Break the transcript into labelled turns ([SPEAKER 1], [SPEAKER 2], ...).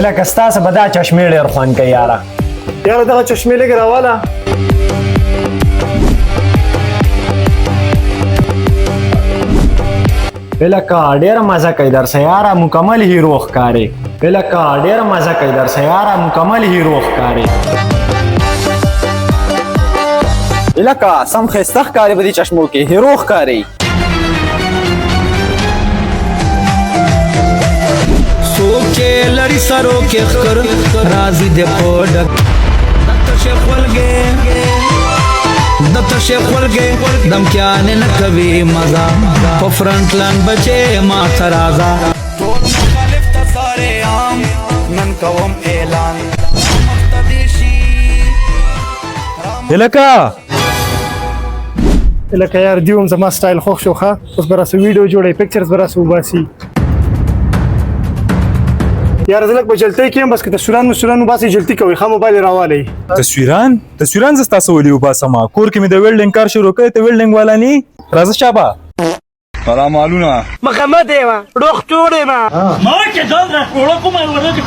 [SPEAKER 1] لکه ستاسو به دا چشمې ډېر خوند کوي یاره.
[SPEAKER 2] یاره دغه چشمې لږ راواله.
[SPEAKER 1] لکه ډېره مزه کوي درسه یاره، مکمل هیرو ښکارې. لکه ډېره مزه کوي درسه یاره، مکمل هیرو ښکارې.
[SPEAKER 3] لکه سم ښایسته ښکارې په دې چشمو کې، هیرو ښکارې.
[SPEAKER 4] څوک چې لري سرو کې ښکر راځي د پوډک د تشه خولګې دمکیانې نه کوي مزه په فرنټ لاین بچې ما ته راځه ټول مخالف ته سارې عام نن کوم اعلان
[SPEAKER 2] لکه یار دیوم زما سټایل خوښ شو ښه. اوس به راسه ویډیو جوړوي، پکچرز به راسه وباسي. یاره زه لږ په جلتۍ کې یم، بس که تصویران مسویران وباسئ جلتي کوئ. ښه موبایل یې راوالی.
[SPEAKER 5] تصویران زه ستاسو ولې وباسمه؟ کور کې مې د ویلډینګ کار شروع کړی، ته ویلډینګ والا نه یې؟ راځه شابه.
[SPEAKER 6] سلامالونه.
[SPEAKER 2] مخمد یم روغ جوړ یم.
[SPEAKER 7] ما چې ځان راکوړه کومه ورځ